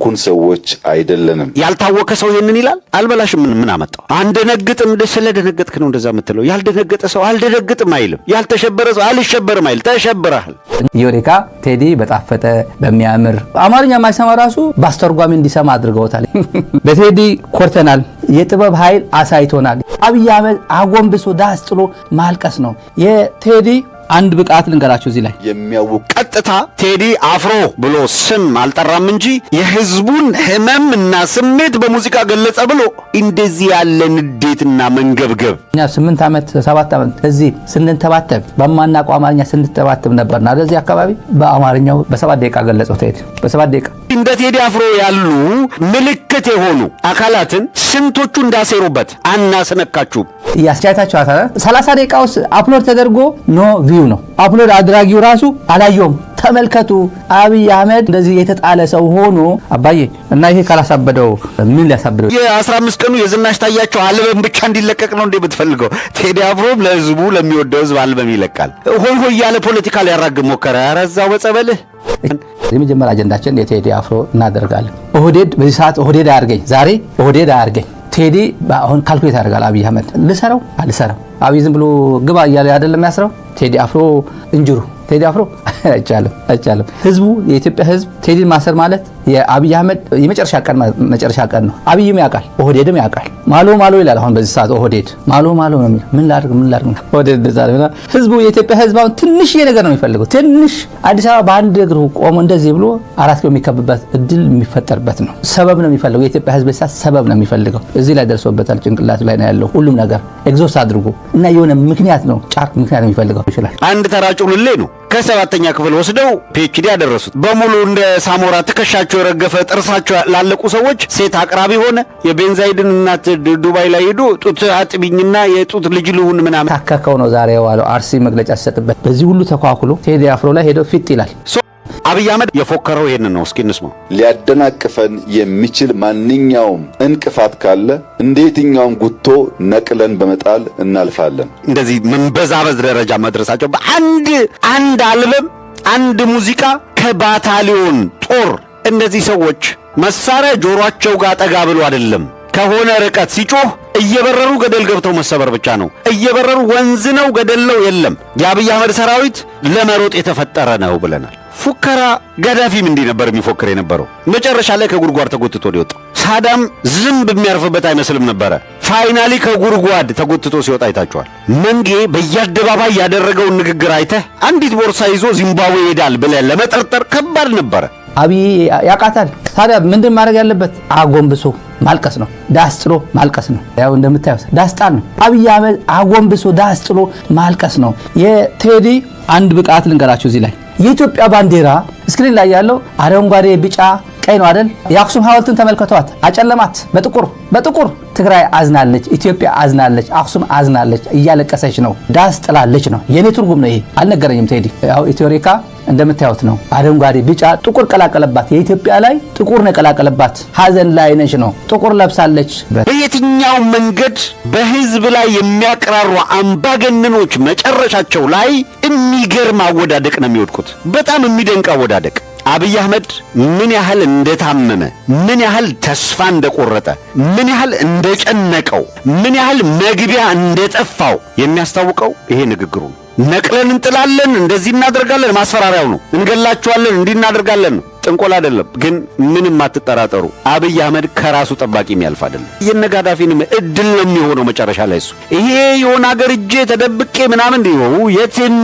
ኩን ሰዎች አይደለንም። ያልታወቀ ሰው ይሄንን ይላል። አልበላሽም ምን አመጣው? አንደነግጥም ስለደነገጥክ ነው እንደዛ የምትለው። ያልደነገጠ ሰው አልደነግጥም አይልም። ያልተሸበረ ሰው አልሸበርም አይል። ተሸብረሃል። ዮሬካ ቴዲ በጣፈጠ በሚያምር አማርኛ ማይሰማ ራሱ ባስተርጓሚ እንዲሰማ አድርገውታል። በቴዲ ኮርተናል። የጥበብ ኃይል አሳይቶናል። አብይ አህመድ አጎንብሶ ዳስ ጥሎ ማልቀስ ነው የቴዲ አንድ ብቃት ልንገራችሁ እዚህ ላይ የሚያውቅ ቀጥታ ቴዲ አፍሮ ብሎ ስም አልጠራም እንጂ የህዝቡን ህመምና ስሜት በሙዚቃ ገለጸ ብሎ እንደዚህ ያለ ንዴትና መንገብገብ እኛ 8 ዓመት 7 ዓመት እዚህ ስንንተባተብ በማናውቀው አማርኛ ስንተባተብ ነበርና ለዚህ አካባቢ በአማርኛው በ7 ደቂቃ ገለጸው ቴዲ በ7 ደቂቃ። እንደ ቴዲ አፍሮ ያሉ ምልክት የሆኑ አካላትን ስንቶቹ እንዳሰሩበት አናስነካችሁ። ያስቻታችሁ 30 ደቂቃ ውስጥ አፕሎድ ተደርጎ ኖ ቪው ነው። አፕሎድ አድራጊው ራሱ አላየውም። ተመልከቱ። አብይ አህመድ እንደዚህ የተጣለ ሰው ሆኖ አባዬ እና ይሄ ካላሳበደው ምን ሊያሳበደው? የ15 ቀኑ የዝናሽ ታያቸው አልበም ብቻ እንዲለቀቅ ነው እንዴ ብትፈልገው? ቴዲ አፍሮም ለህዝቡ ለሚወደው ህዝብ አልበም ይለቃል። ሆይ ሆይ ያለ ፖለቲካ ሊያራግም ሞከረ። አረዛው በጸበልህ። የመጀመሪያ አጀንዳችን የቴዲ አፍሮ እናደርጋለን። ኦህዴድ በዚህ ሰዓት ኦህዴድ አያርገኝ፣ ዛሬ ኦህዴድ አያርገኝ። ቴዲ አሁን ካልኩሌት ያደርጋል። አብይ አህመድ ልሰራው አልሰራው። አብይ ዝም ብሎ ግባ እያለ አይደለም ያስረው። ቴዲ አፍሮ እንጅሩ ቴዲ አፍሮ አይቻልም። ህዝቡ የኢትዮጵያ ህዝብ ቴዲን ማሰር ማለት የአብይ አህመድ መጨረሻ ቀን ነው። አብይም ያውቃል፣ ኦህዴድም ያውቃል። ማሎ ይላል። አሁን በዚህ ሰዓት ኦህዴድ ማሎ ነው የሚል። ምን ላድርግ ኦህዴድ ዛሬና ህዝቡ የኢትዮጵያ ህዝብ አሁን ትንሽ ነገር ነው የሚፈልገው። ትንሽ አዲስ አበባ በአንድ እግሩ ቆሞ እንደዚህ ብሎ 4 ኪሎ የሚከብበት እድል የሚፈጠርበት ነው። ሰበብ ነው የሚፈልገው የኢትዮጵያ ህዝብ ሰዓት ሰበብ ነው የሚፈልገው። እዚህ ላይ ደርሶበታል። ጭንቅላቱ ላይ ነው ያለው ሁሉም ነገር ኤግዞስት አድርጎ እና የሆነ ምክንያት ነው ጫርቅ ምክንያት ነው የሚፈልገው ይችላል። አንድ ተራጩልሌ ነው ከ7ኛ ክፍል ወስደው ፒኤችዲ ያደረሱት በሙሉ እንደ ሳሞራ ትከሻቸው የረገፈ ጥርሳቸው ላለቁ ሰዎች ሴት አቅራቢ ሆነ። የቤንዛይድን እናት ዱባይ ላይ ሄዶ ጡት አጥቢኝና የጡት ልጅ ልሁን ምናምን ታከከው ነው ዛሬ ዋለው አርሲ መግለጫ ሲሰጥበት። በዚህ ሁሉ ተኳኩሎ ቴዲ አፍሮ ላይ ሄዶ ፊት ይላል። አብይ አህመድ የፎከረው ይሄንን ነው። እስኪ እንስማው። ሊያደናቅፈን የሚችል ማንኛውም እንቅፋት ካለ እንደየትኛውም ጉቶ ነቅለን በመጣል እናልፋለን። እንደዚህ መንበዛበዝ ደረጃ መድረሳቸው በአንድ አልበም አንድ ሙዚቃ ከባታሊዮን ጦር እነዚህ ሰዎች መሳሪያ ጆሮአቸው ጋር ጠጋ ብሎ አይደለም ከሆነ ርቀት ሲጮህ እየበረሩ ገደል ገብተው መሰበር ብቻ ነው። እየበረሩ ወንዝ ነው ገደል ነው የለም። የአብይ አህመድ ሰራዊት ለመሮጥ የተፈጠረ ነው ብለናል። ፉከራ ጋዳፊም እንዲህ ነበር የሚፎክር የነበረው። መጨረሻ ላይ ከጉርጓድ ተጎትቶ ሊወጣ ሳዳም ዝምብ የሚያርፍበት አይመስልም ነበረ። ፋይናሊ ከጉርጓድ ተጎትቶ ሲወጣ አይታችኋል። መንጌ በየአደባባይ ያደረገውን ንግግር አይተህ አንዲት ቦርሳ ይዞ ዚምባብዌ ይሄዳል ብለህ ለመጠርጠር ከባድ ነበረ። አብይ ያቃታል። ታዲያ ምንድን ማድረግ ያለበት? አጎንብሶ ማልቀስ ነው። ዳስ ጥሎ ማልቀስ ነው። ያው እንደምታዩት ዳስጣን ነው። አብይ አህመድ አጎንብሶ ዳስ ጥሎ ማልቀስ ነው። የቴዲ አንድ ብቃት ልንገራችሁ እዚህ ላይ የኢትዮጵያ ባንዲራ ስክሪን ላይ ያለው አረንጓዴ ቢጫ ቀይ ነው አይደል? የአክሱም ሐውልትን ተመልከቷት። አጨለማት በጥቁር ትግራይ አዝናለች፣ ኢትዮጵያ አዝናለች፣ አክሱም አዝናለች፣ እያለቀሰች ነው፣ ዳስ ጥላለች ነው። የኔ ትርጉም ነው ይሄ። አልነገረኝም ቴዲ። ያው ኢትዮሪካ እንደምታዩት ነው። አረንጓዴ ቢጫ ጥቁር ቀላቀለባት። የኢትዮጵያ ላይ ጥቁር ነው ቀላቀለባት። ሐዘን ላይ ነች ነው። ጥቁር ለብሳለች። በየትኛው መንገድ በህዝብ ላይ የሚያቀራሩ አምባገነኖች መጨረሻቸው ላይ የሚገርም አወዳደቅ ነው የሚወድቁት። በጣም የሚደንቅ አወዳደቅ። አብይ አህመድ ምን ያህል እንደታመመ፣ ምን ያህል ተስፋ እንደቆረጠ፣ ምን ያህል እንደጨነቀው፣ ምን ያህል መግቢያ እንደጠፋው የሚያስታውቀው ይሄ ንግግሩ ነው። ነቅለን እንጥላለን፣ እንደዚህ እናደርጋለን፣ ማስፈራሪያው ነው። እንገላችኋለን፣ እንዲህ እናደርጋለን ነው። ጥንቆላ አይደለም። ግን ምንም አትጠራጠሩ፣ አብይ አህመድ ከራሱ ጠባቂ የሚያልፍ አይደለም። የነጋዳፊንም እድል ነው የሚሆነው መጨረሻ ላይ እሱ ይሄ የሆነ ሀገር እጄ ተደብቄ ምናምን ነው የትም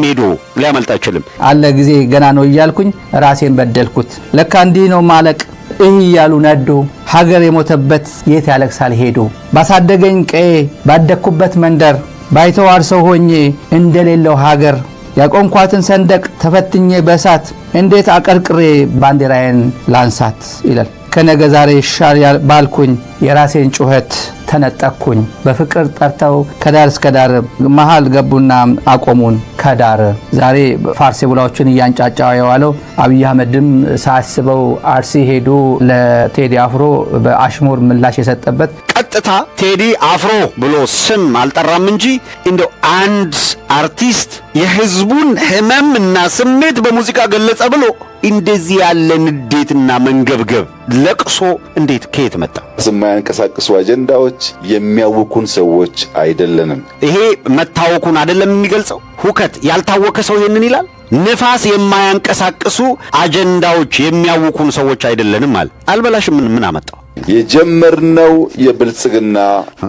ሄዶ ሊያመልጥ አይችልም። አለ ጊዜ ገና ነው እያልኩኝ ራሴን በደልኩት። ለካ እንዲህ ነው ማለቅ እያሉ ነዶ ሀገር የሞተበት የት ያለቅሳል ሄዶ ባሳደገኝ ቀዬ ባደኩበት መንደር ባይተዋር ሰው ሆኜ እንደሌለው ሀገር ያቆምኳትን ሰንደቅ ተፈትኜ በእሳት እንዴት አቀርቅሬ ባንዲራዬን ላንሳት ይላል። ከነገ ዛሬ ሻል ባልኩኝ የራሴን ጩኸት ተነጠቅኩኝ። በፍቅር ጠርተው ከዳር እስከ ዳር መሃል ገቡና አቆሙን ከዳር። ዛሬ ፋርሴ ቡላዎችን እያንጫጫ የዋለው አብይ አህመድም ሳያስበው አርሲ ሄዱ ለቴዲ አፍሮ በአሽሙር ምላሽ የሰጠበት ቀጥታ ቴዲ አፍሮ ብሎ ስም አልጠራም እንጂ እንደው አንድ አርቲስት የህዝቡን ህመምና ስሜት በሙዚቃ ገለጸ ብሎ እንደዚህ ያለ ንዴትና መንገብገብ ለቅሶ እንዴት ከየት መጣ? የማያንቀሳቅሱ አጀንዳዎች የሚያውኩን ሰዎች አይደለንም። ይሄ መታወኩን አይደለም የሚገልጸው። ሁከት ያልታወከ ሰው ይሄንን ይላል። ንፋስ የማያንቀሳቅሱ አጀንዳዎች የሚያውኩን ሰዎች አይደለንም አለ። አልበላሽም ምን አመጣው? የጀመርነው የብልጽግና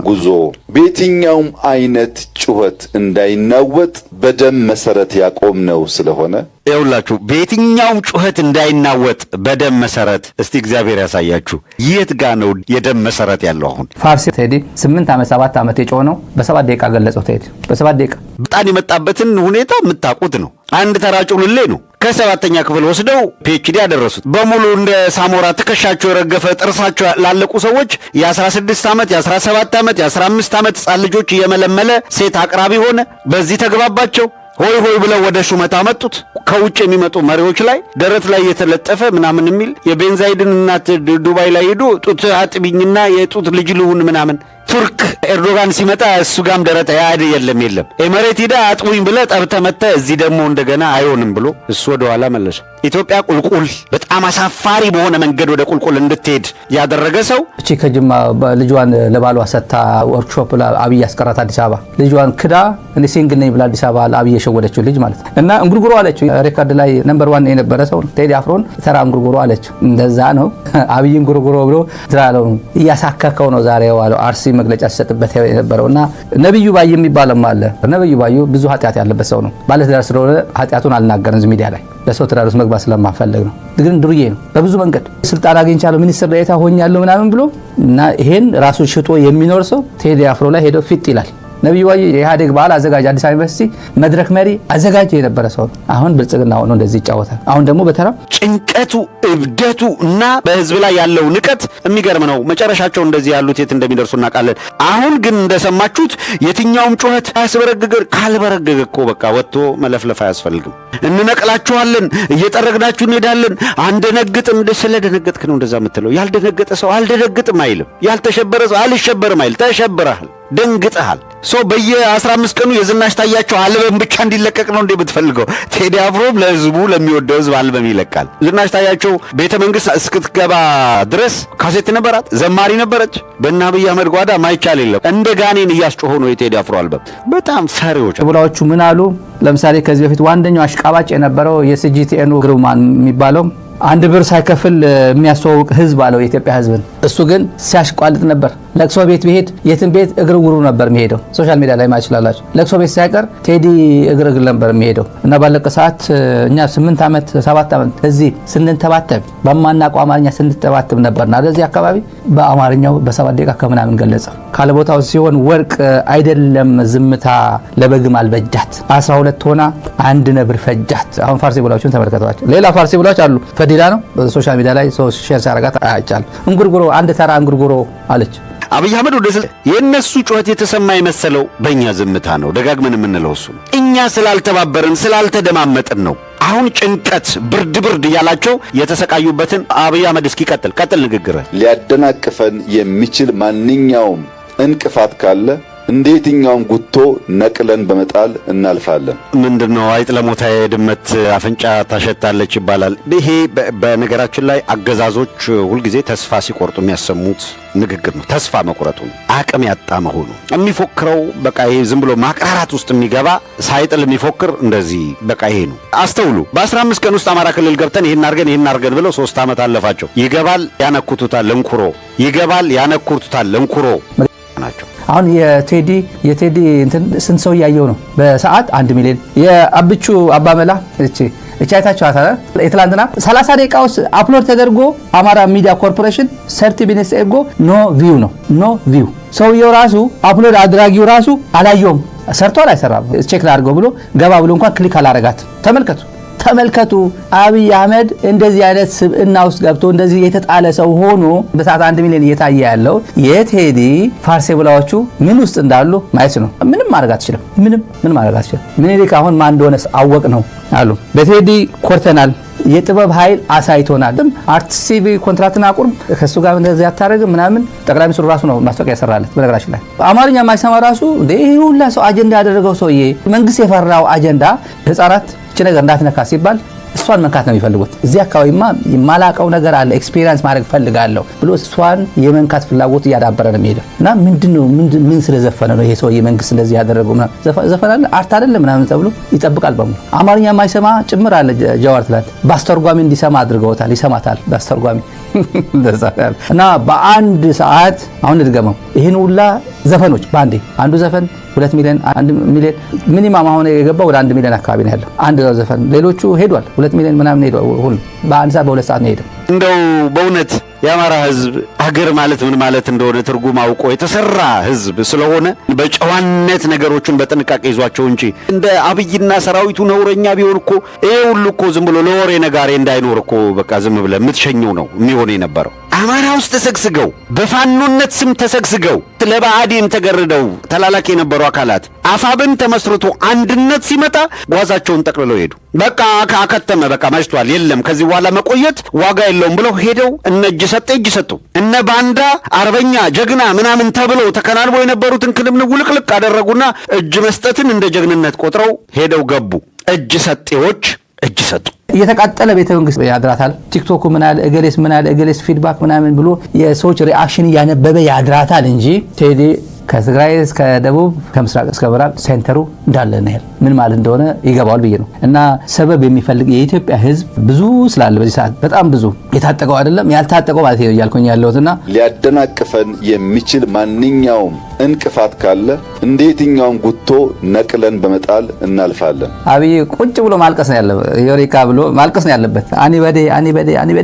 ጉዞ በየትኛውም አይነት ጩኸት እንዳይናወጥ በደም መሰረት ያቆምነው ስለሆነ ይኸውላችሁ በየትኛውም ጩኸት እንዳይናወጥ በደም መሰረት። እስቲ እግዚአብሔር ያሳያችሁ የት ጋ ነው የደም መሰረት ያለው? አሁን ፋርሲ ቴዲ 8 ዓመት 7 ዓመት የጮኸው ነው በ7 ደቂቃ ገለጸው። ቴዲ በ7 ደቂቃ በጣም የመጣበትን ሁኔታ የምታውቁት ነው። አንድ ተራ ጩልሌ ነው። ከ7ኛ ክፍል ወስደው ፒኤችዲ ያደረሱት በሙሉ እንደ ሳሞራ ትከሻቸው የረገፈ ጥርሳቸው ላለቁ ሰዎች የ16 ዓመት የ17 ዓመት የ15 ዓመት ሕፃን ልጆች እየመለመለ ሴት አቅራቢ ሆነ። በዚህ ተግባባቸው። ሆይ ሆይ ብለው ወደ ሹመት አመጡት። ከውጭ የሚመጡ መሪዎች ላይ ደረት ላይ የተለጠፈ ምናምን የሚል የቤንዛይድን እናት ዱባይ ላይ ሄዱ ጡት አጥቢኝና የጡት ልጅ ልሁን ምናምን። ቱርክ ኤርዶጋን ሲመጣ እሱ ጋም ደረት ያድ የለም ኤመሬት ሂዳ አጥቡኝ ብለ ጠብተ መተ እዚህ ደግሞ እንደገና አይሆንም ብሎ እሱ ወደ ኋላ መለሰ። ኢትዮጵያ ቁልቁል በጣም አሳፋሪ በሆነ መንገድ ወደ ቁልቁል እንድትሄድ ያደረገ ሰው እቺ ከጅማ ልጇን ለባሏ ሰታ ወርክሾፕ አብይ ያስቀራት አዲስ አበባ ልጇን ክዳ እኔ ሲንግል ነኝ ብላ አዲስ አበባ አብይ የሸወደችው ልጅ ማለት እና እንጉርጉሮ አለችው። ሬከርድ ላይ ነምበር 1 የነበረ ሰው ቴዲ አፍሮን ተራ እንጉርጉሮ አለችው። እንደዛ ነው አብይ እንጉርጉሮ ብሎ ትራለው እያሳከከው ነው ዛሬ ዋለው አርሲ መግለጫ ሲሰጥበት የነበረውና ነብዩ ባይ የሚባልም አለ። ነብዩ ባዩ ብዙ ኃጢአት ያለበት ሰው ነው። ባለትዳር ስለሆነ ኃጢአቱን አልናገርም እዚህ ሚዲያ ላይ ለሰው ትዳር ውስጥ መግባት ስለማፈልግ ነው። ግን ድርዬ ነው። በብዙ መንገድ ስልጣን አግኝቻለሁ ሚኒስትር ዴኤታ ሆኛለሁ ምናምን ብሎ እና ይሄን ራሱ ሽጦ የሚኖር ሰው ቴዲ አፍሮ ላይ ሄዶ ፊት ይላል። ነብዩ ባዩ የኢህአዴግ በዓል አዘጋጅ አዲስ አበባ ዩኒቨርሲቲ መድረክ መሪ አዘጋጅ የነበረ ሰው አሁን ብልጽግና ሆኖ እንደዚህ ይጫወታል። አሁን ደግሞ በተራ ጭንቀቱ እብደቱ እና በህዝብ ላይ ያለው ንቀት የሚገርም ነው። መጨረሻቸው እንደዚህ ያሉት የት እንደሚደርሱ እናውቃለን። አሁን ግን እንደሰማችሁት የትኛውም ጩኸት አያስበረግገ ካልበረገገ እኮ በቃ ወጥቶ መለፍለፍ አያስፈልግም። እንነቅላችኋለን፣ እየጠረግናችሁ እንሄዳለን፣ አንደነግጥም። ስለደነገጥክ ነው እንደዛ የምትለው። ያልደነገጠ ሰው አልደነግጥም አይልም። ያልተሸበረ ሰው አልሸበርም አይል። ተሸብረሃል፣ ደንግጠሃል። በየ15 ቀኑ የዝናሽ ታያቸው አልበም ብቻ እንዲለቀቅ ነው እንዴ ብትፈልገው? ቴዲ አፍሮም ለህዝቡ ለሚወደው ህዝብ አልበም ይለቃል። ዝናሽ ታያቸው ቤተ መንግስት እስክትገባ ድረስ ካሴት ነበራት፣ ዘማሪ ነበረች። በእነ አብይ አህመድ ጓዳ ማይቻል የለም። እንደ ጋኔን እያስጮሆ ነው የቴዲ አፍሮ አልበም። በጣም ፈሪዎች ብላዎቹ ምን አሉ? ለምሳሌ ከዚህ በፊት ዋንደኛው አሽቃባጭ የነበረው የሲጂቲኤኑ ግሩማን የሚባለው 1 ብር ሳይከፍል የሚያስተዋውቅ ህዝብ አለው የኢትዮጵያ ህዝብን። እሱ ግን ሲያሽቋልጥ ነበር። ለቅሶ ቤት ቢሄድ የትን ቤት እግር ጉሩ ነበር የሚሄደው። ሶሻል ሚዲያ ላይ ማይችላላችሁ። ለቅሶ ቤት ሳይቀር ቴዲ እግር ነበር የሚሄደው እና ባለቀ ሰዓት እኛ 8 ዓመት 7 ዓመት እዚህ ስንተባተብ በማናውቀው አማርኛ ስንተባተብ ነበርና ለዚህ አካባቢ በአማርኛው በ7 ደቂቃ ከምናምን ገለጸ። ካለ ቦታው ሲሆን ወርቅ አይደለም ዝምታ ለበግም አልበጃት 12 ሆና 1 ነብር ፈጃት። አሁን ፋርሲ ብላችሁን ተመልከቷቸው። ሌላ ፋርሲ ብላችሁ አሉ። ፈዲዳ ነው በሶሻል ሚዲያ ላይ ሰው ሼር ሲያረጋት አይቻል። እንጉርጉሮ አንድ ተራ እንጉርጉሮ አለች። አብይ አህመድ ወደ የነሱ ጩኸት የተሰማ የመሰለው በእኛ ዝምታ ነው። ደጋግመን የምንለው እሱ ነው። እኛ ስላልተባበርን ስላልተደማመጥን ነው። አሁን ጭንቀት ብርድ እያላቸው የተሰቃዩበትን አብይ አህመድ እስኪ ቀጥል ንግግር። ሊያደናቅፈን የሚችል ማንኛውም እንቅፋት ካለ እንደ የትኛውም ጉቶ ነቅለን በመጣል እናልፋለን። ምንድነው አይጥ ለሞታ ድመት አፍንጫ ታሸታለች ይባላል። ይሄ በነገራችን ላይ አገዛዞች ሁልጊዜ ተስፋ ሲቆርጡ የሚያሰሙት ንግግር ነው። ተስፋ መቁረጡ አቅም ያጣ መሆኑ የሚፎክረው በቃ ይሄ ዝም ብሎ ማቅራራት ውስጥ የሚገባ ሳይጥል የሚፎክር እንደዚህ በቃ ይሄ ነው። አስተውሉ። በ15 ቀን ውስጥ አማራ ክልል ገብተን ይሄን አርገን ብለው 3 ዓመት አለፋቸው። ይገባል ያነኩቱታል እንኩሮ ይገባል ያነኩቱታል እንኩሮ ናቸው። አሁን የቴዲ እንትን ስንት ሰው ያየው ነው በሰዓት 1 ሚሊዮን። የአብቹ አባመላ እቺ አይታችኋታል። የትላንትና 30 ደቂቃ ውስጥ አፕሎድ ተደርጎ አማራ ሚዲያ ኮርፖሬሽን 30 ሚኒትስ ኤጎ ኖ ቪው ነው ኖ ቪው። ሰውየው ራሱ አፕሎድ አድራጊው ራሱ አላየውም። ሰርቷል አይሰራም ቼክ ላድርገው ብሎ ገባ ብሎ እንኳን ክሊክ አላረጋት። ተመልከቱ አብይ አህመድ እንደዚህ አይነት ስብዕና ውስጥ ገብቶ እንደዚህ የተጣለ ሰው ሆኖ በሰዓት 1 ሚሊዮን እየታየ ያለው የቴዲ ፋርሴ ብላዎቹ ምን ውስጥ እንዳሉ ማየት ነው። ምንም ማድረግ አትችልም። ምንም ማድረግ አትችልም። ምኒልክ አሁን ማን እንደሆነ አወቅ ነው አሉ። በቴዲ ኮርተናል። የጥበብ ኃይል አሳይቶናል። አርቲስት ሲቪ ኮንትራክትና አቁርም ከሱ ጋር እንደዚህ አታረግም ምናምን ጠቅላይ ሚኒስትሩ ራሱ ነው ማስታወቂያ ያሰራለት። በነገራችን ላይ አማርኛ የማይሰማ ራሱ ይሄ ሁላ ሰው አጀንዳ ያደረገው ሰውዬ መንግስት የፈራው አጀንዳ ህፃናት እቺ ነገር እንዳትነካ ሲባል እሷን መንካት ነው የሚፈልጉት። እዚህ አካባቢማ የማላቀው ነገር አለ ኤክስፒሪየንስ ማድረግ ፈልጋለሁ ብሎ እሷን የመንካት ፍላጎት እያዳበረ ነው የሚሄደው። እና ምንድነው ምን ስለዘፈነ ነው ይሄ ሰው የመንግስት እንደዚህ ያደረገው ዘፈን አለ አርት አይደለም ምናምን ተብሎ ይጠብቃል በሙሉ። አማርኛ የማይሰማ ጭምር አለ ጃዋር ትላንት በአስተርጓሚ እንዲሰማ አድርገውታል። ይሰማታል በአስተርጓሚ እና በአንድ ሰዓት አሁን ልድገመው ይሄን ሁላ ዘፈኖች በአንዴ አንዱ ዘፈን 2 ሚሊዮን 1 ሚሊዮን ሚኒማም አሁን የገባው ወደ 1 ሚሊዮን አካባቢ ነው ያለው አንድ ዘፈን። ሌሎቹ ሄዷል 2 ሚሊዮን ምናምን ሄዷል። ሁሉ በአንድ ሰዓት በ2 ሰዓት ነው ሄደው። እንደው በእውነት የአማራ ህዝብ አገር ማለት ምን ማለት እንደሆነ ትርጉም አውቆ የተሰራ ህዝብ ስለሆነ በጨዋነት ነገሮችን በጥንቃቄ ይዟቸው እንጂ እንደ አብይና ሰራዊቱ ነውረኛ ቢሆን እኮ ይሄ ሁሉ እኮ ዝም ብሎ ለወሬ ነጋሪ እንዳይኖር እኮ በቃ ዝም ብለ የምትሸኘው ነው የሚሆን የነበረው። አማራ ውስጥ ተሰግስገው በፋኖነት ስም ተሰግስገው ለባዕዴን ተገርደው ተላላኪ የነበሩ አካላት አፋብን ተመስርቶ አንድነት ሲመጣ ጓዛቸውን ጠቅልለው ሄዱ። በቃ አከተመ፣ በቃ መሽቷል፣ የለም ከዚህ በኋላ መቆየት ዋጋ የለውም ብለው ሄደው እነ እጅ ሰጡ እነ ባንዳ አርበኛ ጀግና ምናምን ተብለው ተከናንበው የነበሩትን ክንብን ውልቅልቅ አደረጉና እጅ መስጠትን እንደ ጀግንነት ቆጥረው ሄደው ገቡ። እጅ ሰጤዎች እጅ ሰጡ። እየተቃጠለ ቤተ መንግስት ያድራታል። ቲክቶክ ምን አለ እገሌስ ፊድባክ ምናምን ብሎ የሰዎች ሪአክሽን እያነበበ ያድራታል እንጂ ቴዲ ከትግራይ እስከ ደቡብ ከምስራቅ እስከ ምዕራብ ሴንተሩ እንዳለ ነው። ምን ማለት እንደሆነ ይገባዋል ብዬ ነው። እና ሰበብ የሚፈልግ የኢትዮጵያ ህዝብ ብዙ ስላለ በዚህ ሰዓት በጣም ብዙ የታጠቀው አይደለም ያልታጠቀው ማለት ነው እያልኩኝ ያለሁትና ሊያደናቅፈን የሚችል ማንኛውም እንቅፋት ካለ እንደ የትኛውም ጉቶ ነቅለን በመጣል እናልፋለን። አብይ ቁጭ ብሎ ማልቀስ ነው ያለበት። ዮሪካ ብሎ ማልቀስ ነው ያለበት። አኒበዴ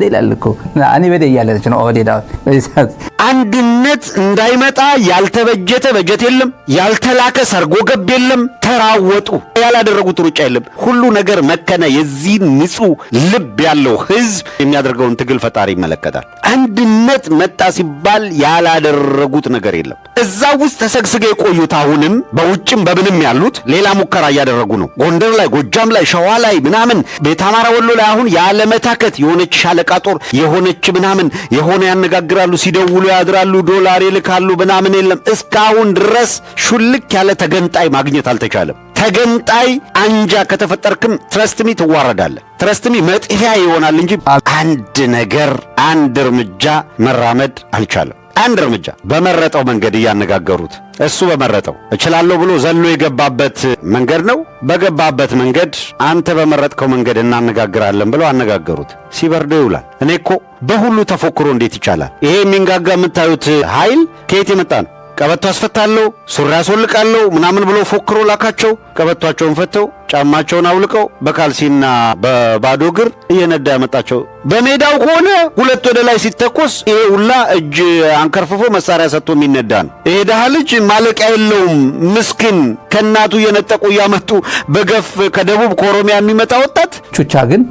ይላል እኮ አኒበዴ እያለች ነው ኦዴዳ በዚህ ሰዓት። አንድነት እንዳይመጣ ያልተበጀተ በጀት የለም፣ ያልተላከ ሰርጎ ገብ የለም፣ ተራወጡ ያላደረጉት ሩጫ የለም። ሁሉ ነገር መከነ። የዚህ ንጹህ ልብ ያለው ህዝብ የሚያደርገውን ትግል ፈጣሪ ይመለከታል። አንድነት መጣ ሲባል ያላደረጉት ነገር የለም። እዛ ውስጥ ተሰግስገው የቆዩት አሁንም በውጭም በምንም ያሉት ሌላ ሙከራ እያደረጉ ነው። ጎንደር ላይ፣ ጎጃም ላይ፣ ሸዋ ላይ ምናምን ቤተ አማራ ወሎ ላይ አሁን ያለመታከት የሆነች ሻለቃ ጦር የሆነች ምናምን የሆነ ያነጋግራሉ፣ ሲደውሉ ያድራሉ፣ ዶላር ይልካሉ ምናምን የለም። እስካሁን ድረስ ሹልክ ያለ ተገንጣይ ማግኘት አልተቻለም። ተገንጣይ አንጃ ከተፈጠርክም ትረስትሚ ትዋረዳለህ። ትረስትሚ መጥፊያ ይሆናል እንጂ አንድ ነገር አንድ እርምጃ መራመድ አልቻለም። አንድ እርምጃ በመረጠው መንገድ እያነጋገሩት እሱ በመረጠው እችላለሁ ብሎ ዘሎ የገባበት መንገድ ነው። በገባበት መንገድ አንተ በመረጥከው መንገድ እናነጋግራለን ብለው አነጋገሩት። ሲበርደው ይውላል። እኔ እኮ በሁሉ ተፎክሮ እንዴት ይቻላል? ይሄ የሚንጋጋ የምታዩት ኃይል ከየት የመጣ ነው? ቀበቶ አስፈታለሁ፣ ሱሪ አስወልቃለሁ ምናምን ብሎ ፎክሮ ላካቸው። ቀበቷቸውን ፈተው ጫማቸውን አውልቀው በካልሲና በባዶ እግር እየነዳ ያመጣቸው። በሜዳው ከሆነ ሁለት ወደ ላይ ሲተኮስ ይሄ ሁላ እጅ አንከርፍፎ መሳሪያ ሰጥቶ የሚነዳ ነው። ይሄ ደሃ ልጅ ማለቂያ የለውም ምስኪን። ከእናቱ እየነጠቁ እያመጡ በገፍ ከደቡብ ከኦሮሚያ የሚመጣ ወጣት። ቹቻ ግን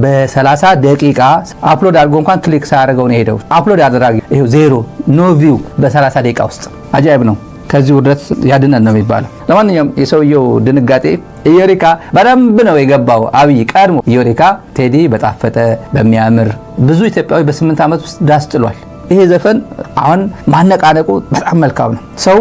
በ30 ደቂቃ አፕሎድ አድርጎ እንኳን ክሊክ ሳያደርገው ነው ሄደው። አፕሎድ አደረገ ይሄው ዜሮ ኖ ቪው በ30 ደቂቃ ውስጥ። አጃይብ ነው። ከዚህ ውርደት ያድነን ነው የሚባለው። ለማንኛውም የሰውየው ድንጋጤ ኢዮሪካ በደንብ ነው የገባው። አብይ ቀድሞ ኢዮሪካ ቴዲ በጣፈጠ በሚያምር ብዙ ኢትዮጵያዊ በ8 ዓመት ውስጥ ዳስ ጥሏል። ይሄ ዘፈን አሁን ማነቃነቁ በጣም መልካም ነው። ሰው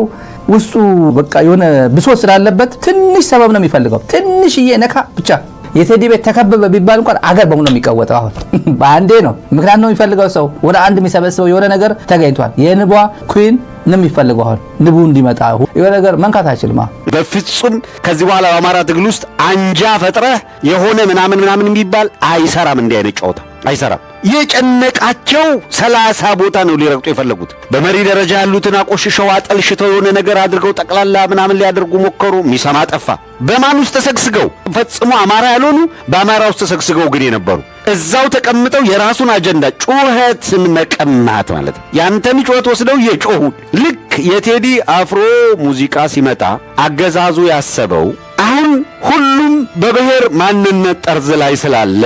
ውስጡ በቃ የሆነ ብሶት ስላለበት ትንሽ ሰበብ ነው የሚፈልገው። ትንሽዬ ነካ ብቻ የቴዲ ቤት ተከበበ ቢባል እንኳን አገር በሙሉ ነው የሚቀወጠው። አሁን በአንዴ ነው። ምክንያት ነው የሚፈልገው ሰው ወደ አንድ የሚሰበስበው የሆነ ነገር ተገኝቷል። የንቧ ኩዊን ነው የሚፈልገው። አሁን ንቡ እንዲመጣ የሆነ ነገር መንካት አይችልም። በፍጹም ከዚህ በኋላ በአማራ ትግል ውስጥ አንጃ ፈጥረህ የሆነ ምናምን የሚባል አይሰራም። እንዲህ አይነት ጨዋታ አይሰራም። የጨነቃቸው 30 ቦታ ነው ሊረግጡ የፈለጉት። በመሪ ደረጃ ያሉትን አቆሽሸው አጠልሽተው የሆነ ነገር አድርገው ጠቅላላ ምናምን ሊያደርጉ ሞከሩ። ሚሰማ ጠፋ። በማን ውስጥ ተሰግስገው ፈጽሞ አማራ ያልሆኑ በአማራ ውስጥ ተሰግስገው ግን የነበሩ እዛው ተቀምጠው የራሱን አጀንዳ ጩኸትን መቀማት ማለት ነው። ያንተን ጩኸት ወስደው የጮሁ ልክ የቴዲ አፍሮ ሙዚቃ ሲመጣ አገዛዙ ያሰበው አሁን ሁሉም በብሔር ማንነት ጠርዝ ላይ ስላለ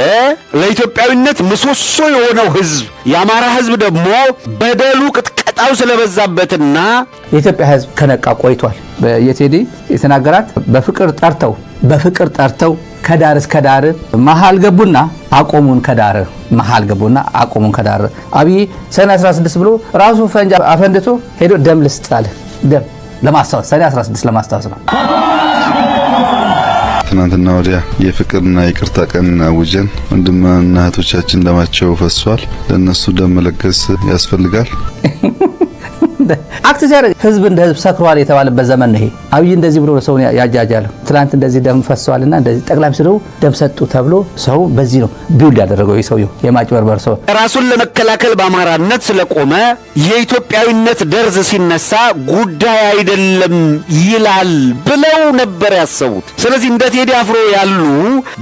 ለኢትዮጵያዊነት ምሰሶ የሆነው ህዝብ የአማራ ህዝብ ደግሞ በደሉ ቅጥቀጣው ስለበዛበትና የኢትዮጵያ ህዝብ ከነቃ ቆይቷል። የቴዲ የተናገራት በፍቅር ጠርተው ከዳር እስከ ዳር መሃል ገቡና አቆሙን ከዳር አብይ ሰኔ 16 ብሎ ራሱ ፈንጃ አፈንድቶ ሄዶ ደም ልስጥ አለ። ደም ለማስታወስ ሰኔ 16 ለማስታወስ ነው። ትናንትና ወዲያ የፍቅርና ይቅርታ ቀን አውጀን ወንድምና እህቶቻችን ደማቸው ፈሷል። ለነሱ ደም መለገስ ያስፈልጋል። አክት ሲያደርግ ህዝብ እንደ ህዝብ ሰክሯል የተባለበት ዘመን ነው ይሄ። አብይ እንደዚህ ብሎ ሰውን ያጃጃለ ትናንት እንደዚህ ደም ፈሷልና እንደዚህ ጠቅላይ ሚኒስትሩ ደም ሰጡ ተብሎ ሰው በዚህ ነው ቢውል ያደረገው። ሰውየው የማጭበርበር ሰው ራሱን ለመከላከል በአማራነት ስለቆመ የኢትዮጵያዊነት ደርዝ ሲነሳ ጉዳይ አይደለም ይላል ብለው ነበር ያሰቡት። ስለዚህ እንደ ቴዲ አፍሮ ያሉ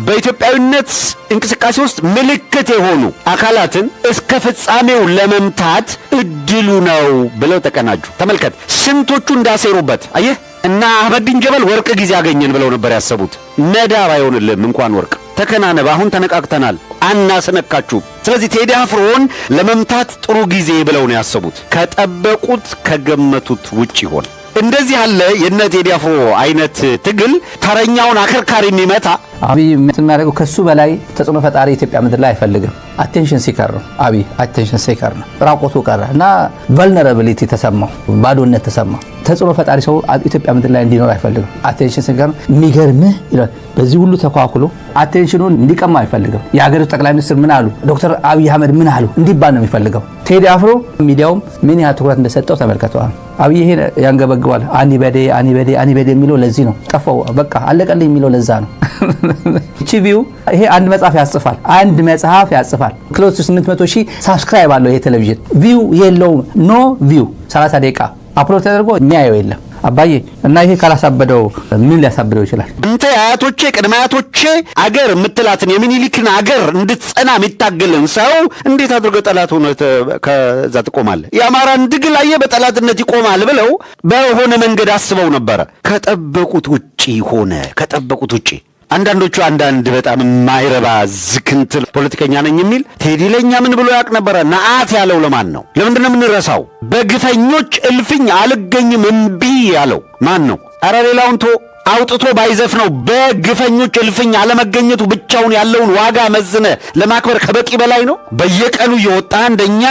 በኢትዮጵያዊነት እንቅስቃሴ ውስጥ ምልክት የሆኑ አካላትን እስከ ፍጻሜው ለመምታት እድሉ ነው ብለው ተቀናጁ። ተመልከት ስንቶቹ እንዳሰሩበት አየህ። እና አህመዲን ጀበል ወርቅ ጊዜ አገኘን ብለው ነበር ያሰቡት። መዳብ አይሆንልም እንኳን ወርቅ። ተከናነብ፣ አሁን ተነቃቅተናል፣ አናስነካችሁ። ስለዚህ ቴዲ አፍሮን ለመምታት ጥሩ ጊዜ ብለው ነው ያሰቡት። ከጠበቁት ከገመቱት ውጪ ሆነ። እንደዚህ ያለ የነ ቴዲ አፍሮ አይነት ትግል ተረኛውን አከርካሪ የሚመታ አብይ የሚያደርገው ከሱ በላይ ተጽዕኖ ፈጣሪ ኢትዮጵያ ምድር ላይ አይፈልግም። አቴንሽን ሲከር ነው አብይ፣ አቴንሽን ሲከር ነው። ራቆቱ ቀረ እና ቫልነራቢሊቲ ተሰማው፣ ባዶነት ተሰማው። ተጽዕኖ ፈጣሪ ሰው ኢትዮጵያ ምድር ላይ እንዲኖር አይፈልግም። አቴንሽን ሲከር የሚገርምህ ይላል። በዚህ ሁሉ ተኳኩሎ አቴንሽኑን እንዲቀማ አይፈልግም። የሀገሪቱ ጠቅላይ ሚኒስትር ምን አሉ፣ ዶክተር አብይ አህመድ ምን አሉ እንዲባል ነው የሚፈልገው። ቴዲ አፍሮ ሚዲያውም ምን ያህል ትኩረት እንደሰጠው ተመልከተዋል። አብይ ይሄ ያንገበግባል። አኒበዴ የሚለው ለዚህ ነው። ጠፋው በቃ አለቀልኝ የሚለው ለዛ ነው። ቺቪው ይሄ አንድ መጽሐፍ ያጽፋል፣ አንድ መጽሐፍ ያጽፋል። ክሎዝ 800,000 ሳብስክራይብ አለው ይሄ ቴሌቪዥን። ቪው የለውም፣ ኖ ቪው። 30 ደቂቃ አፕሎድ ተደርጎ የሚያየው የለም። አባዬ እና ይሄ ካላሳበደው ምን ሊያሳብደው ይችላል? እንተ አያቶቼ ቅድመ አያቶቼ አገር የምትላትን የሚኒሊክን አገር እንድትጸና የሚታገልን ሰው እንዴት አድርገው ጠላት ሆነ ከዛ ትቆማለህ? የአማራን ትግል አየህ በጠላትነት ይቆማል ብለው በሆነ መንገድ አስበው ነበረ። ከጠበቁት ውጪ ሆነ። ከጠበቁት ውጪ አንዳንዶቹ አንዳንድ በጣም የማይረባ ዝክንትል ፖለቲከኛ ነኝ የሚል ቴዲ ለኛ ምን ብሎ ያውቅ ነበረ? ነአት ያለው ለማን ነው? ለምንድነው የምንረሳው? በግፈኞች እልፍኝ አልገኝም እምቢ ያለው ማን ነው? ኧረ ሌላውን ቶ አውጥቶ ባይዘፍ ነው። በግፈኞች እልፍኝ አለመገኘቱ ብቻውን ያለውን ዋጋ መዝነ ለማክበር ከበቂ በላይ ነው። በየቀኑ እየወጣ እንደኛ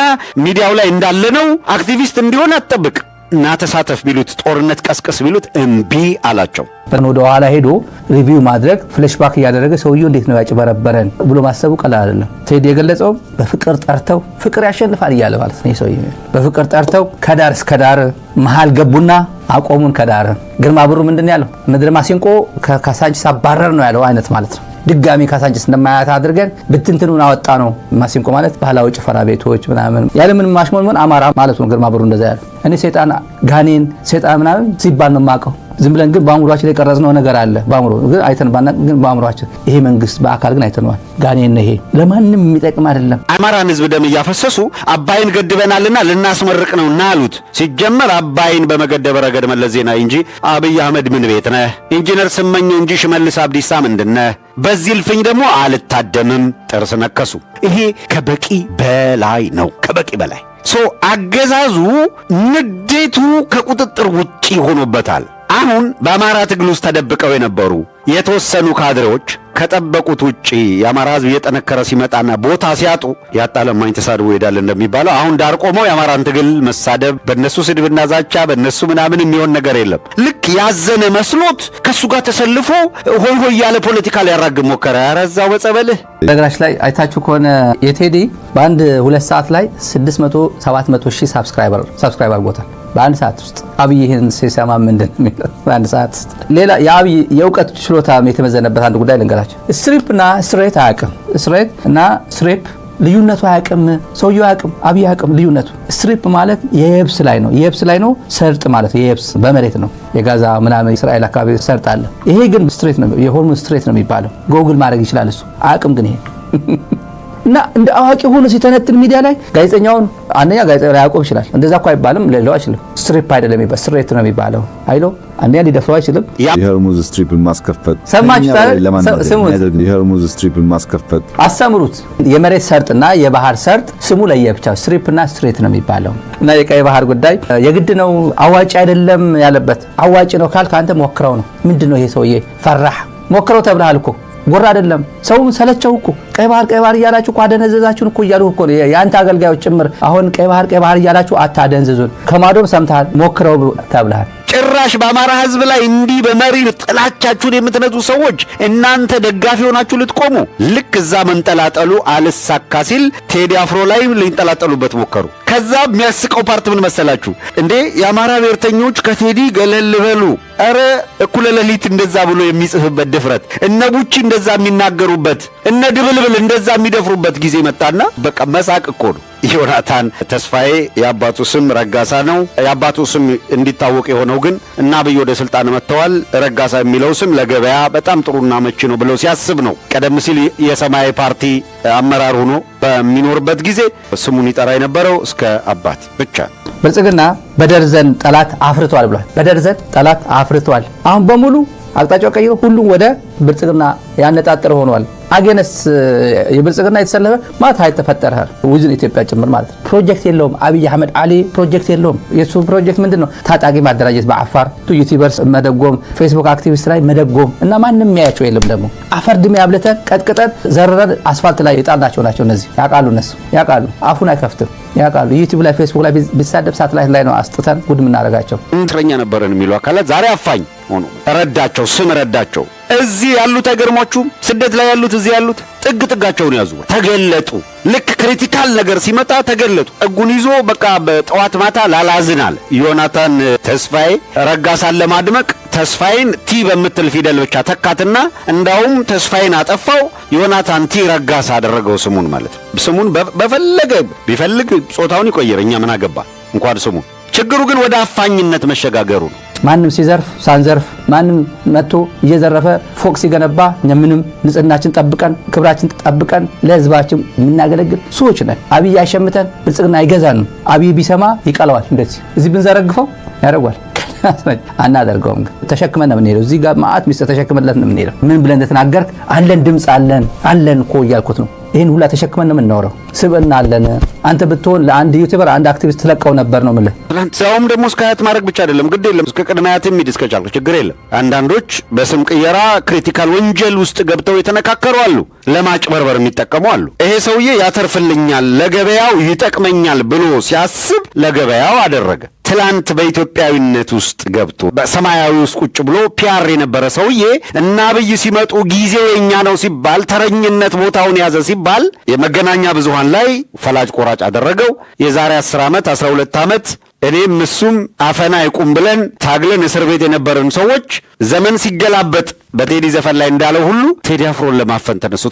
ሚዲያው ላይ እንዳለ ነው አክቲቪስት እንዲሆን አትጠብቅ። እና ተሳተፍ ቢሉት ጦርነት ቀስቀስ ቢሉት እምቢ አላቸው። ወደ ኋላ ሄዶ ሪቪው ማድረግ ፍለሽባክ እያደረገ ሰውየው እንዴት ነው ያጭበረበረን ብሎ ማሰቡ ቀላል አይደለም። ቴዲ የገለጸው በፍቅር ጠርተው ፍቅር ያሸንፋል እያለ ማለት ነው። ሰውየው በፍቅር ጠርተው ከዳር እስከ ዳር መሃል ገቡና አቆሙን ከዳር። ግርማ ብሩ ምንድን ያለው ምድር ማሲንቆ ከካሳንቺስ አባረር ነው ያለው አይነት ማለት ነው። ድጋሚ ካሳንቺስ እንደማያት አድርገን ብትንትኑን አወጣ ነው። ማሲንቆ ማለት ባህላዊ ጭፈራ ቤቶች ምናምን ያለ ምንም ማሽሞንሞን አማራ ማለት ነው። ግርማ ብሩ እንደዛ ያለው እኔ ሰይጣን ጋኔን ሰይጣን ምናምን ሲባል ነው የማውቀው። ዝም ብለን ግን በአእምሯችን ላይ ቀረጽነው ነገር አለ። በአእምሮ ግን አይተን ባናቅ ግን በአእምሯችን ይሄ መንግስት በአካል ግን አይተነዋል። ጋኔን ይሄ ለማንም የሚጠቅም አይደለም። አማራን ህዝብ ደም እያፈሰሱ አባይን ገድበናልና ልናስመርቅ ነው እና አሉት። ሲጀመር አባይን በመገደብ ረገድ መለስ ዜናዊ እንጂ አብይ አህመድ ምን ቤት ነህ? ኢንጂነር ስመኘው እንጂ ሽመልስ አብዲሳ ምንድነህ? በዚህ ልፍኝ ደግሞ አልታደምም። ጥርስ ነከሱ። ይሄ ከበቂ በላይ ነው። ከበቂ በላይ አገዛዙ ንዴቱ ከቁጥጥር ውጪ ሆኖበታል። አሁን በአማራ ትግል ውስጥ ተደብቀው የነበሩ የተወሰኑ ካድሬዎች ከጠበቁት ውጪ የአማራ ህዝብ እየጠነከረ ሲመጣና ቦታ ሲያጡ ያጣ ለማኝ ተሳድቦ ይሄዳል እንደሚባለው አሁን ዳር ቆመው የአማራን ትግል መሳደብ፣ በእነሱ ስድብና ዛቻ፣ በእነሱ ምናምን የሚሆን ነገር የለም። ልክ ያዘነ መስሎት ከእሱ ጋር ተሰልፎ ሆይ ሆይ ያለ ፖለቲካ ሊያራግብ ሞከረ። ያረዛው በጸበልህ። ነገራችን ላይ አይታችሁ ከሆነ የቴዲ በአንድ 2 ሰዓት ላይ 600-700 ሺህ ሳብስክራይበር አድርጎታል በአንድ ሰዓት ውስጥ። አብይ ይህን ሲሰማ ምንድን ነው የሚለው? በአንድ ሰዓት ውስጥ ሌላ የአብይ የእውቀት ችሎታ የተመዘነበት አንድ ጉዳይ ልንገራቸው። ስትሪፕ እና ስትሬት አያውቅም። ስትሬት እና ስትሪፕ ልዩነቱ አያውቅም። ሰውየው አያውቅም። አብይ አያውቅም ልዩነቱ። ስትሪፕ ማለት የየብስ ላይ ነው። የየብስ ላይ ነው። ሰርጥ ማለት የየብስ በመሬት ነው። የጋዛ ምናምን እስራኤል አካባቢ ሰርጥ አለ። ይሄ ግን ስትሬት ነው። የሆርሙዝ ስትሬት ነው የሚባለው። ጎግል ማድረግ ይችላል እሱ። አያውቅም ግን ይሄ እና እንደ አዋቂ ሆኖ ሲተነትን ሚዲያ ላይ ጋዜጠኛውን አንደኛ ጋዜጠኛ ያዕቆብ ይችላል። እንደዛ እኮ አይባልም። ሌላው አይችልም። ስትሪፕ አይደለም የሚባለው ስትሬት ነው የሚባለው። አይሎ አንደኛ ሊደፍረው አይችልም። የሆርሙዝ ስትሪፕን ማስከፈት ሰማችሁ ታዲያ? የሆርሙዝ ስትሪፕን ማስከፈት አሰምሩት። የመሬት ሰርጥና የባህር ሰርጥ ስሙ ለየብቻ ስትሪፕና ስትሬት ነው የሚባለው። እና የቀይ ባህር ጉዳይ የግድ ነው አዋጭ አይደለም ያለበት። አዋጭ ነው ካልክ አንተ ሞክረው ነው። ምንድነው ይሄ ሰውዬ ፈራህ? ሞክረው ተብለሃል እኮ ጎራ አይደለም። ሰው ሰለቸው እኮ ቀይ ባህር እያላችሁ እኮ አደነዘዛችሁን እኮ እያሉ እኮ የአንተ አገልጋዮች ጭምር አሁን ቀይ ባህር እያላችሁ አታደንዝዙን። ከማዶም ሰምተሃል። ሞክረው ተብለሃል። ጭራሽ በአማራ ህዝብ ላይ እንዲህ በመሪር ጥላቻችሁን የምትነዙ ሰዎች እናንተ ደጋፊ ሆናችሁ ልትቆሙ፣ ልክ እዛ መንጠላጠሉ አልሳካ ሲል ቴዲ አፍሮ ላይ ሊንጠላጠሉበት ሞከሩ። ከዛ የሚያስቀው ፓርት ምን መሰላችሁ እንዴ? የአማራ ብሔርተኞች ከቴዲ ገለል በሉ። ኧረ እኩለ ሌሊት እንደዛ ብሎ የሚጽፍበት ድፍረት፣ እነ ቡቺ እንደዛ የሚናገሩበት፣ እነ ድብልብል እንደዛ የሚደፍሩበት ጊዜ መጣና በቃ መሳቅ እኮ ነው። ዮናታን ተስፋዬ የአባቱ ስም ረጋሳ ነው። የአባቱ ስም እንዲታወቅ የሆነው ግን እና አብይ ወደ ስልጣን መጥተዋል፣ ረጋሳ የሚለው ስም ለገበያ በጣም ጥሩና መቺ ነው ብለው ሲያስብ ነው። ቀደም ሲል የሰማያዊ ፓርቲ አመራር ሆኖ በሚኖርበት ጊዜ ስሙን ይጠራ የነበረው እስከ አባት ብቻ። ብልጽግና በደርዘን ጠላት አፍርቷል ብሏል። በደርዘን ጠላት አፍርቷል። አሁን በሙሉ አቅጣጫው ቀይሮ ሁሉም ወደ ብልጽግና ያነጣጠረ ሆኗል። አገነስ የብልጽግና የተሰለፈ ማለት አይተፈጠረ ውዝን ኢትዮጵያ ጭምር ማለት ነው። ፕሮጀክት የለውም። አብይ አህመድ አሊ ፕሮጀክት የለውም። የሱ ፕሮጀክት ምንድነው? ታጣቂ ማደራጀት፣ በአፋር ዩቲዩበርስ መደጎም፣ ፌስቡክ አክቲቪስት ላይ መደጎም እና ማንንም የሚያያቸው የለም። ደግሞ አፈር ድሜ አብለተን ቀጥቅጠን ዘረረን አስፋልት ላይ የጣልናቸው ናቸው። እነዚህ ያውቃሉ፣ እነሱ ያውቃሉ። አፉን አይከፍትም፣ ያውቃሉ። ዩቲዩብ ላይ ፌስቡክ ላይ ቢሳደብ ሳትላይት ላይ ነው አስጥተን ጉድ የምናደርጋቸው። እንትረኛ ነበረን የሚሉ አካላት ዛሬ አፋኝ ሆኖ ረዳቸው፣ ስም ረዳቸው። እዚህ ያሉት አይገርሟችሁም? ስደት ላይ ያሉት እዚህ ያሉት ጥግ ጥጋቸውን ያዙ፣ ተገለጡ። ልክ ክሪቲካል ነገር ሲመጣ ተገለጡ። እጉን ይዞ በቃ በጠዋት ማታ ላላዝናል። ዮናታን ተስፋዬ ረጋሳን ለማድመቅ ተስፋዬን ቲ በምትል ፊደል ብቻ ተካትና እንዳውም ተስፋዬን አጠፋው። ዮናታን ቲ ረጋሳ አደረገው ስሙን ማለት ነው። ስሙን በፈለገ ቢፈልግ ጾታውን ይቆየር፣ እኛ ምን አገባ እንኳን ስሙን። ችግሩ ግን ወደ አፋኝነት መሸጋገሩ ነው። ማንም ሲዘርፍ ሳንዘርፍ ማንም መጥቶ እየዘረፈ ፎቅ ሲገነባ እኛ ምንም ንጽህናችን ጠብቀን ክብራችን ጠብቀን ለህዝባችን የምናገለግል ሰዎች ነን። አብይ አይሸምተን፣ ብልጽግና አይገዛንም። አብይ ቢሰማ ይቀለዋል። እንደዚህ እዚህ ብንዘረግፈው ያደርጓል። አናደርገውም። ግን ተሸክመን ነው የምንሄደው። እዚህ ጋር ማአት ሚስጥር ተሸክመንለት ነው የምንሄደው። ምን ብለን እንደተናገርክ አለን፣ ድምፅ አለን እኮ እያልኩት ነው። ይህን ሁላ ተሸክመን ነው የምናወራው። ስብዕና አለን። አንተ ብትሆን ለአንድ ዩቲዩበር አንድ አክቲቪስት ትለቀው ነበር ነው የምልህ። ሰውም ደግሞ እስከ አያት ማድረግ ብቻ አይደለም፣ ግድ የለም እስከ ቅድመ አያት የሚድ እስከቻልኩ ችግር የለም። አንዳንዶች በስም ቅየራ ክሪቲካል ወንጀል ውስጥ ገብተው የተነካከሩ አሉ፣ ለማጭበርበር የሚጠቀሙ አሉ። ይሄ ሰውዬ ያተርፍልኛል፣ ለገበያው ይጠቅመኛል ብሎ ሲያስብ ለገበያው አደረገ። ትላንት በኢትዮጵያዊነት ውስጥ ገብቶ በሰማያዊ ውስጥ ቁጭ ብሎ ፒአር የነበረ ሰውዬ እና አብይ ሲመጡ ጊዜው የኛ ነው ሲባል ተረኝነት ቦታውን ያዘ ሲባል የመገናኛ ብዙሃን ላይ ፈላጭ ቆራጭ አደረገው። የዛሬ 10 ዓመት 12 ዓመት እኔም እሱም አፈና ይቁም ብለን ታግለን እስር ቤት የነበረን ሰዎች ዘመን ሲገላበጥ በቴዲ ዘፈን ላይ እንዳለው ሁሉ ቴዲ አፍሮን ለማፈን ተነሱ።